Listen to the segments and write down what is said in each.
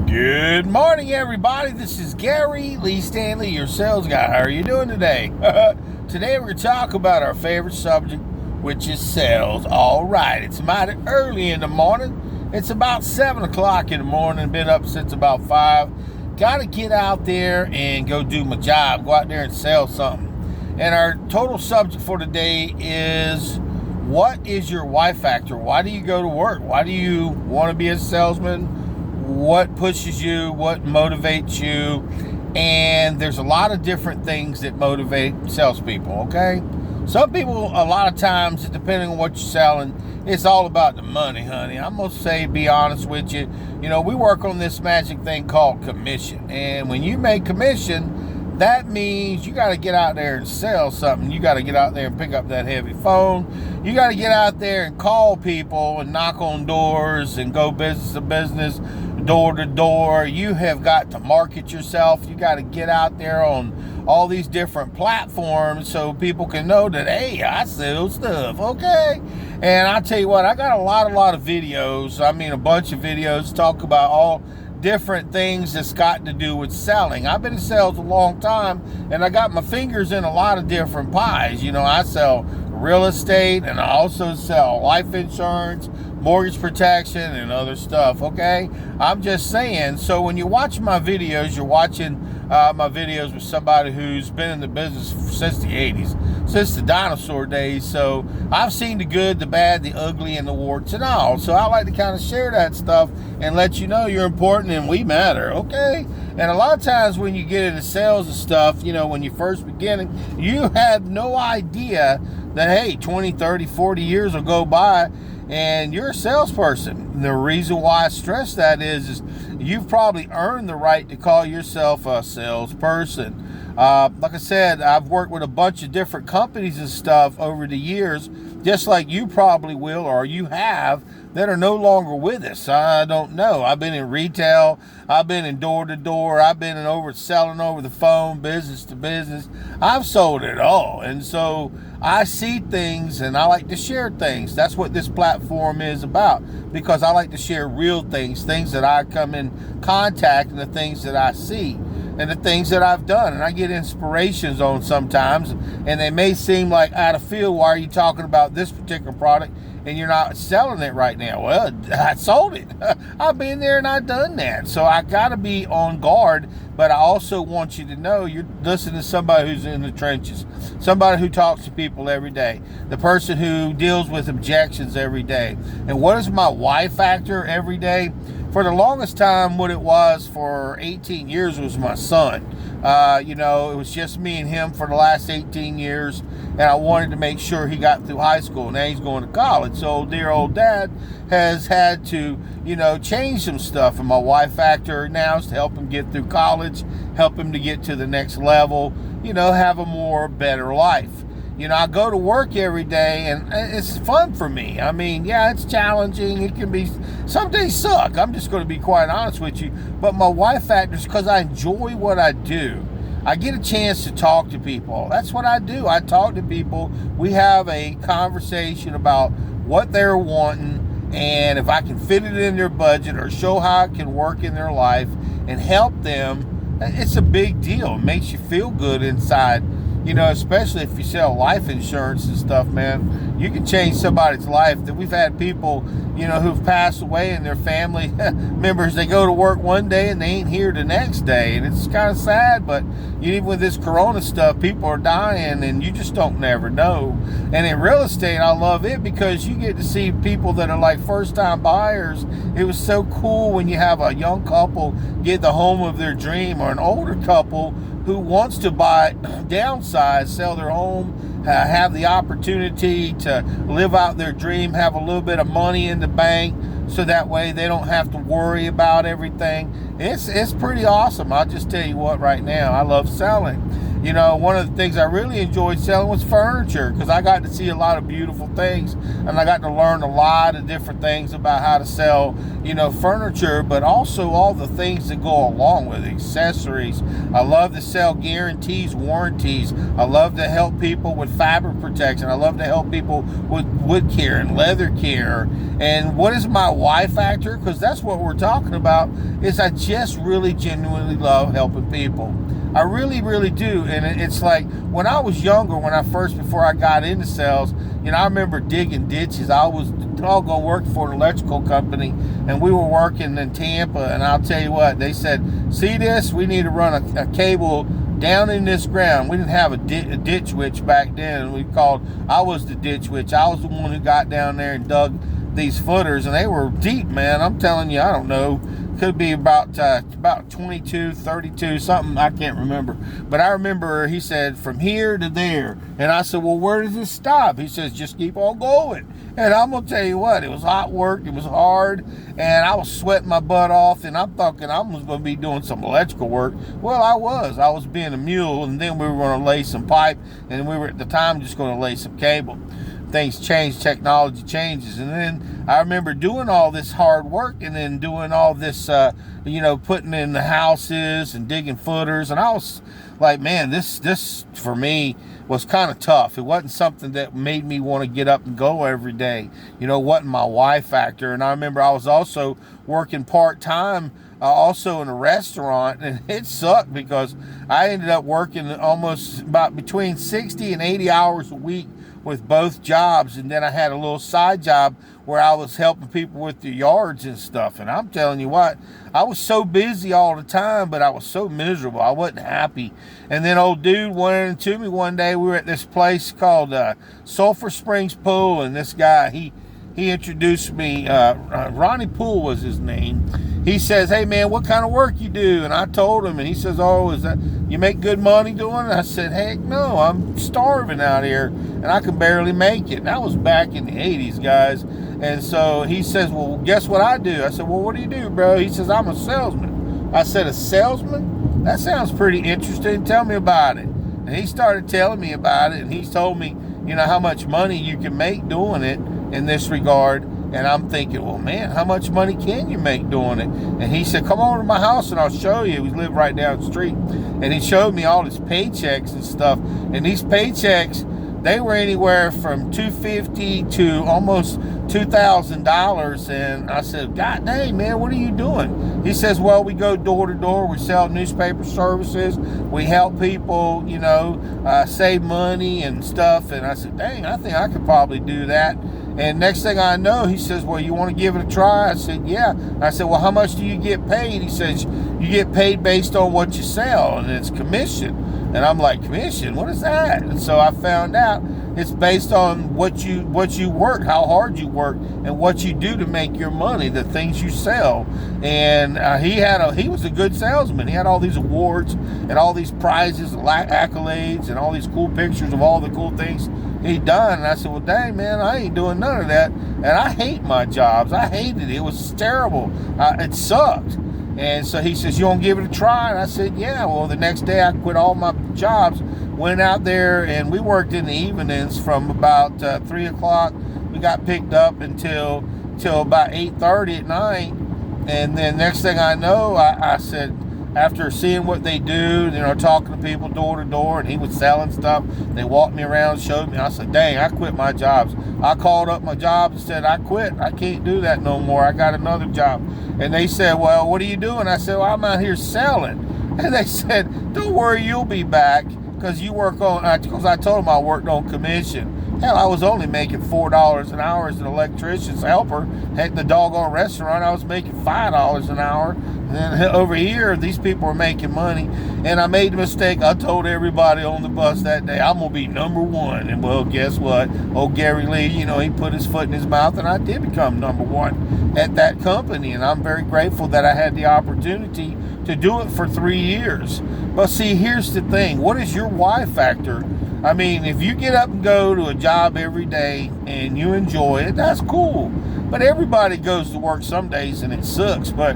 Good morning, everybody. This is Gary Lee Stanley, your sales guy. How are you doing today? Today we're going to talk about our favorite subject, which is sales. All right, it's mighty early in the morning. It's about 7 o'clock in the morning. Been up since about 5. Got to get out there and go do my job. Go out there and sell something. And our total subject for today is, what is your why factor? Why do you go to work? Why do you want to be a salesman? What pushes you? What motivates you? And there's a lot of different things that motivate salespeople, okay? Some people, a lot of times, depending on what you're selling, it's all about the money, honey. I'm going to say, be honest with you. You know, we work on this magic thing called commission. And when you make commission, that means you got to get out there and sell something. You got to get out there and pick up that heavy phone. You got to get out there and call people and knock on doors and go business to business, door to door. You have got to market yourself. You got to get out there on all these different platforms so people can know that, hey, I sell stuff, okay? And I tell you what, I got a lot of videos. I mean, a bunch of videos talk about all different things that's got to do with selling. I've been in sales a long time, and I got my fingers in a lot of different pies. You know, I sell real estate, and I also sell life insurance, mortgage protection, and other stuff, okay? I'm just saying, so when you watch my videos, you're watching my videos with somebody who's been in the business since the 80s, since the dinosaur days. So I've seen the good, the bad, the ugly, and the warts and all. So I like to kind of share that stuff and let you know you're important and we matter, okay? And a lot of times when you get into sales and stuff, you know, when you're first beginning, you have no idea that, hey, 20, 30, 40 years will go by and you're a salesperson. The reason why I stress that is you've probably earned the right to call yourself a salesperson. Like I said, I've worked with a bunch of different companies and stuff over the years, just like you probably will or you have, that are no longer with us. I don't know. I've been in retail. I've been in door to door. I've been in selling over the phone, business to business. I've sold it all. And so I see things and I like to share things. That's what this platform is about, because I like to share real things that I come in contact, and the things that I see and the things that I've done. And I get inspirations on sometimes, and they may seem like out of field. Why are you talking about this particular product and you're not selling it right now? Well, I sold it. I've been there and I've done that. So I got to be on guard, but I also want you to know you're listening to somebody who's in the trenches, somebody who talks to people every day, the person who deals with objections every day. And what is my why factor every day? For the longest time, what it was for 18 years was my son. You know, it was just me and him for the last 18 years, and I wanted to make sure he got through high school. Now he's going to college, so dear old dad has had to, you know, change some stuff. And my why factor now is to help him get through college, help him to get to the next level, you know, have a better life. You know, I go to work every day, and it's fun for me. I mean, yeah, it's challenging. It can be, some days suck. I'm just going to be quite honest with you. But my why factor is because I enjoy what I do. I get a chance to talk to people. That's what I do. I talk to people. We have a conversation about what they're wanting, and if I can fit it in their budget or show how it can work in their life and help them, it's a big deal. It makes you feel good inside. You know, especially if you sell life insurance and stuff, man, you can change somebody's life. That we've had people, you know, who've passed away and their family members, they go to work one day and they ain't here the next day. And it's kind of sad, but even with this corona stuff, people are dying and you just don't never know. And in real estate, I love it because you get to see people that are like first-time buyers. It was so cool when you have a young couple get the home of their dream, or an older couple who wants to buy, downsize, sell their home, have the opportunity to live out their dream, have a little bit of money in the bank, so that way they don't have to worry about everything. It's pretty awesome. I'll just tell you what, right now, I love selling. you know, one of the things I really enjoyed selling was furniture, because I got to see a lot of beautiful things, and I got to learn a lot of different things about how to sell, you know, furniture, but also all the things that go along with it, accessories. I love to sell guarantees, warranties. I love to help people with fabric protection. I love to help people with wood care and leather care. And what is my why factor? Because that's what we're talking about, is I just really genuinely love helping people. I really, really do. And it's like when I was younger, before I got into sales, you know, I remember digging ditches. I was all going to work for an electrical company, and we were working in Tampa. And I'll tell you what, they said, see this? We need to run a cable down in this ground. We didn't have a ditch witch back then. I was the ditch witch. I was the one who got down there and dug these footers, and they were deep, man. I'm telling you, I don't know. Could be about 22, 32, something, I can't remember. But I remember he said, from here to there. And I said, well, where does this stop? He says, just keep on going. And I'm going to tell you what, it was hot work, it was hard, and I was sweating my butt off, and I'm thinking I was going to be doing some electrical work. Well, I was being a mule, and then we were going to lay some pipe, and we were at the time just going to lay some cable. Things change, technology changes. And then I remember doing all this hard work, and then doing all this, you know, putting in the houses and digging footers. And I was like, man, this for me was kind of tough. It wasn't something that made me want to get up and go every day. You know, wasn't my why factor. And I remember I was also working part-time also in a restaurant, and it sucked because I ended up working almost about between 60 and 80 hours a week with both jobs. And then I had a little side job where I was helping people with the yards and stuff. And I'm telling you what, I was so busy all the time, but I was so miserable. I wasn't happy. And then old dude went into me one day. We were at this place called Sulphur Springs Pool, and this guy, he introduced me. Ronnie Poole was his name. He says, hey man, what kind of work you do? And I told him, and he says, oh, is that you make good money doing it? I said, heck no, I'm starving out here and I can barely make it. And that was back in the 80s, guys. And so he says, well, guess what I do? I said, well, what do you do, bro? He says, I'm a salesman. I said, a salesman? That sounds pretty interesting. Tell me about it. And he started telling me about it, and he told me, you know, how much money you can make doing it in this regard. And I'm thinking, well, man, how much money can you make doing it? And he said, come over to my house and I'll show you. We live right down the street. And he showed me all his paychecks and stuff. And these paychecks, they were anywhere from $250 to almost $2,000. And I said, God dang, man, what are you doing? He says, well, we go door to door. We sell newspaper services. We help people, you know, save money and stuff. And I said, dang, I think I could probably do that. And next thing I know, he says, well, you want to give it a try? I said, yeah. I said, well, how much do you get paid? He says, you get paid based on what you sell, and it's commission. And I'm like, commission? What is that? And so I found out it's based on what you work, how hard you work, and what you do to make your money, the things you sell. And he was a good salesman. He had all these awards and all these prizes, accolades, and all these cool pictures of all the cool things he'd done. And I said, well, dang, man, I ain't doing none of that. And I hate my jobs. I hated it. It was terrible. It sucked. And so he says, you want to give it a try? And I said, yeah. Well, the next day I quit all my jobs, went out there, and we worked in the evenings from about 3 o'clock. We got picked up until about 8:30 at night. And then next thing I know, I said, after seeing what they do, you know, talking to people door to door, and he was selling stuff, they walked me around, showed me. I said, dang, I quit my jobs. I called up my job and said, I quit. I can't do that no more. I got another job. And they said, well, what are you doing? I said, well, I'm out here selling. And they said, don't worry, you'll be back, because you work on, because I told them I worked on commission. Hell, I was only making $4 an hour as an electrician's helper. At the doggone restaurant, I was making $5 an hour. And then over here, these people were making money. And I made the mistake. I told everybody on the bus that day, I'm going to be number one. And well, guess what? Old Gary Lee, you know, he put his foot in his mouth, and I did become number one at that company. And I'm very grateful that I had the opportunity to do it for 3 years. But see, here's the thing. What is your why factor? I mean, if you get up and go to a job every day and you enjoy it, that's cool. But everybody goes to work some days and it sucks. But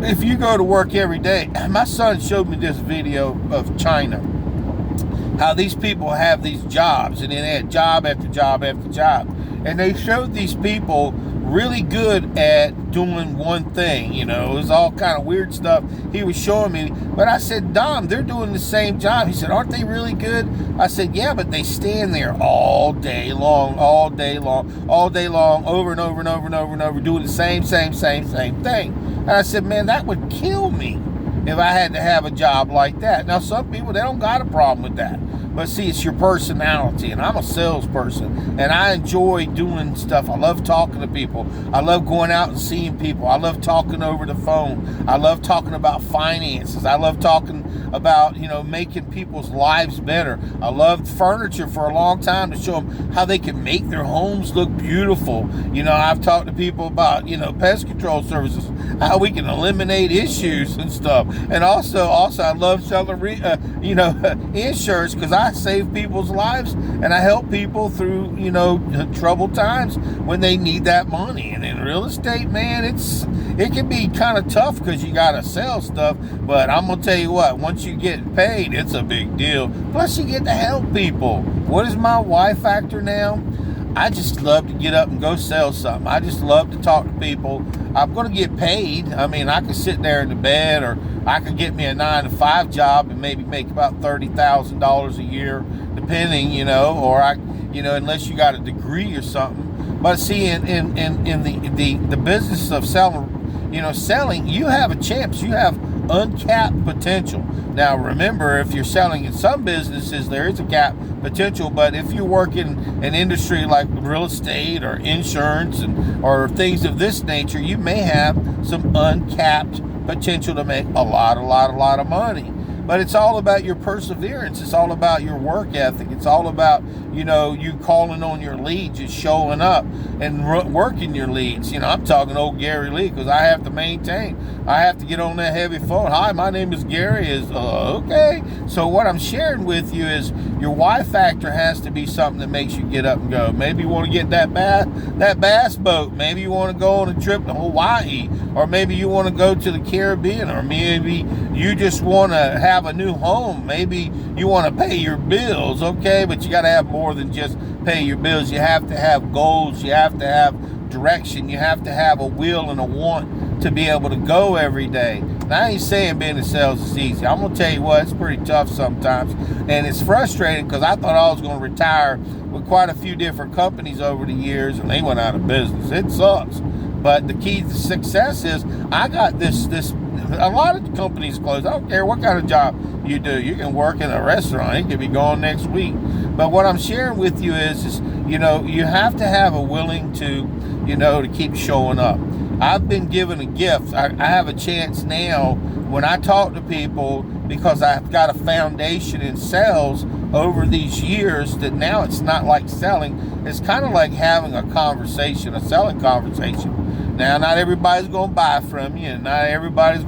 if you go to work every day, my son showed me this video of China. how these people have these jobs, and then they had job after job after job, and they showed these people really good at doing one thing. You know, it was all kind of weird stuff he was showing me. But I said, Dom, they're doing the same job. He said, aren't they really good? I said, yeah, but they stand there all day long, over and over and over and over and over, doing the same thing. And I said, man, that would kill me if I had to have a job like that. Now, some people, they don't got a problem with that. But see, it's your personality, and I'm a salesperson, and I enjoy doing stuff. I love talking to people. I love going out and seeing people. I love talking over the phone. I love talking about finances. I love talking about, you know, making people's lives better. I loved furniture for a long time to show them how they can make their homes look beautiful. You know, I've talked to people about, you know, pest control services, how we can eliminate issues and stuff. And also I love selling, insurance, because I save people's lives and I help people through, you know, troubled times when they need that money. And in real estate, man, it can be kind of tough because you got to sell stuff. But I'm going to tell you what, once you get paid, it's a big deal. Plus, you get to help people. What is my why factor now? I just love to get up and go sell something. I just love to talk to people. I'm going to get paid. I mean, I could sit there in the bed, or I could get me a 9-to-5 job and maybe make about $30,000 a year, depending, you know, or unless you got a degree or something. But see, in the business of selling, you have a chance. You have uncapped potential. Now, remember, if you're selling in some businesses, there is a capped potential, but if you work in an industry like real estate or insurance or things of this nature, you may have some uncapped potential to make a lot of money. But it's all about your perseverance. It's all about your work ethic. It's all about, you know, you calling on your leads, just showing up and working your leads. You know, I'm talking old Gary Lee, because I have to maintain. I have to get on that heavy phone. Hi, my name is Gary. Okay. So what I'm sharing with you is your why factor has to be something that makes you get up and go. Maybe you want to get that bass boat. Maybe you want to go on a trip to Hawaii, or maybe you want to go to the Caribbean, or maybe you just want to have a new home. Maybe you want to pay your bills, okay? But you got to have more than just pay your bills. You have to have goals. You have to have direction. You have to have a will and a want to be able to go every day. And I ain't saying being in sales is easy. I'm going to tell you what, it's pretty tough sometimes. And it's frustrating, because I thought I was going to retire with quite a few different companies over the years, and they went out of business. It sucks. But the key to success is I got this. A lot of companies close. I don't care what kind of job you do. You can work in a restaurant. It could be gone next week. But what I'm sharing with you is you know, you have to have a willing to, you know, to keep showing up. I've been given a gift. I have a chance now when I talk to people, because I've got a foundation in sales over these years, that now it's not like selling. It's kind of like having a conversation, a selling conversation. Now, not everybody's going to buy from you, and not everybody's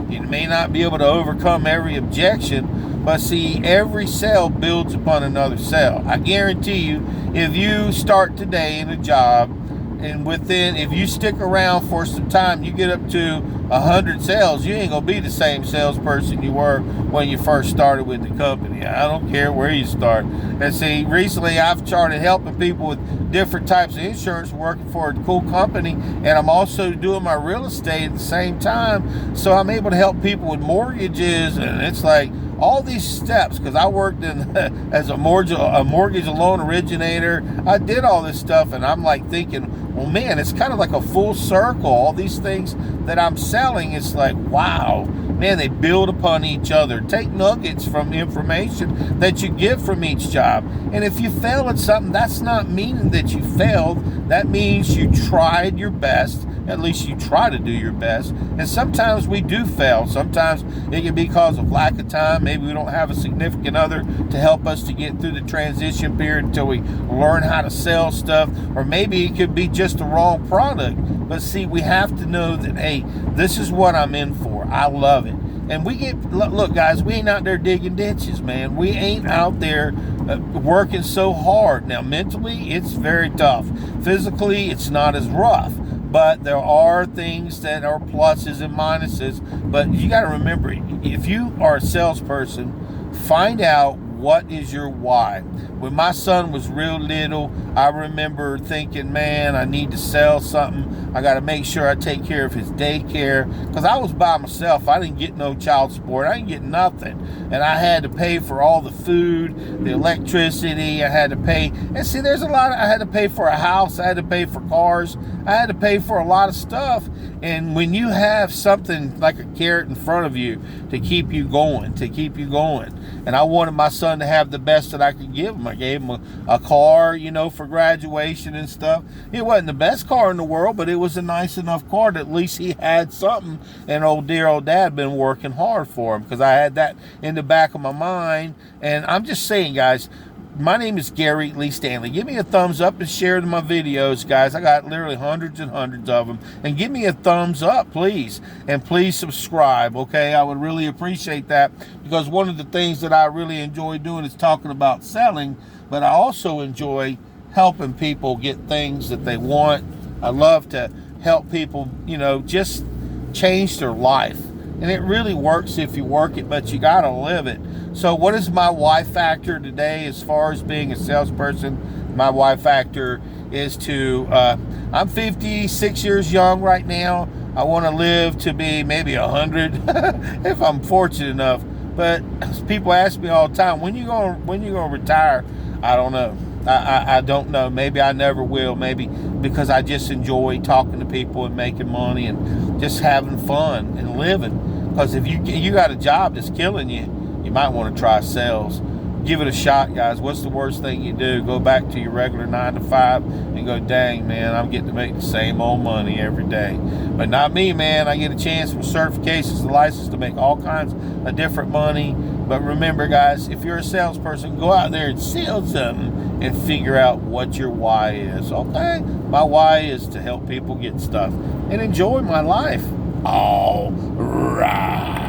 you may not be able to overcome every objection, but see, every sale builds upon another sale. I guarantee you, if you start today in a job, and if you stick around for some time, you get up to 100 sales, you ain't going to be the same salesperson you were when you first started with the company. I don't care where you start. And see, recently I've started helping people with different types of insurance, working for a cool company, and I'm also doing my real estate at the same time. So I'm able to help people with mortgages, and it's like all these steps, because I worked as a mortgage loan originator. I did all this stuff, and I'm like thinking, well, man, it's kind of like a full circle. All these things that I'm selling, it's like, wow, man, they build upon each other. Take nuggets from the information that you get from each job. And if you fail at something, that's not meaning that you failed. That means you tried your best. At least you try to do your best. And sometimes we do fail. Sometimes it can be because of lack of time. Maybe we don't have a significant other to help us to get through the transition period until we learn how to sell stuff. Or maybe it could be just the wrong product. But see, we have to know that, hey, this is what I'm in for. I love it. And look, guys, we ain't out there digging ditches, man. We ain't out there working so hard. Now, mentally, it's very tough. Physically, it's not as rough. But there are things that are pluses and minuses. But you got to remember, if you are a salesperson, find out What is your why? When my son was real little, I remember thinking, man, I need to sell something. I got to make sure I take care of his daycare, because I was by myself. I didn't get no child support. I didn't get nothing. And I had to pay for all the food, the electricity. I had to pay. And see, there's a lot. I had to pay for a house. I had to pay for cars. I had to pay for a lot of stuff. And when you have something like a carrot in front of you to keep you going, and I wanted my son to have the best that I could give him. I gave him a car, for graduation and stuff. It wasn't the best car in the world, but it was a nice enough car that at least he had something. And dear old dad had been working hard for him, because I had that in the back of my mind. And I'm just saying, guys, my name is Gary Lee Stanley. Give me a thumbs up and share my videos, guys. I got literally hundreds and hundreds of them. And give me a thumbs up, please. And please subscribe, okay? I would really appreciate that, because one of the things that I really enjoy doing is talking about selling, but I also enjoy helping people get things that they want. I love to help people, just change their life. And it really works if you work it, but you got to live it. So what is my why factor today as far as being a salesperson? My why factor is I'm 56 years young right now. I want to live to be maybe 100 if I'm fortunate enough. But people ask me all the time, when you gonna retire? I don't know. I don't know. Maybe I never will. Maybe because I just enjoy talking to people and making money and just having fun and living. Because if you got a job that's killing you, you might want to try sales. Give it a shot, guys. What's the worst thing you do? Go back to your regular 9 to 5 and go, dang, man, I'm getting to make the same old money every day. But not me, man. I get a chance with certifications and license to make all kinds of different money. But remember, guys, if you're a salesperson, go out there and sell something and figure out what your why is, okay? My why is to help people get stuff and enjoy my life. All right.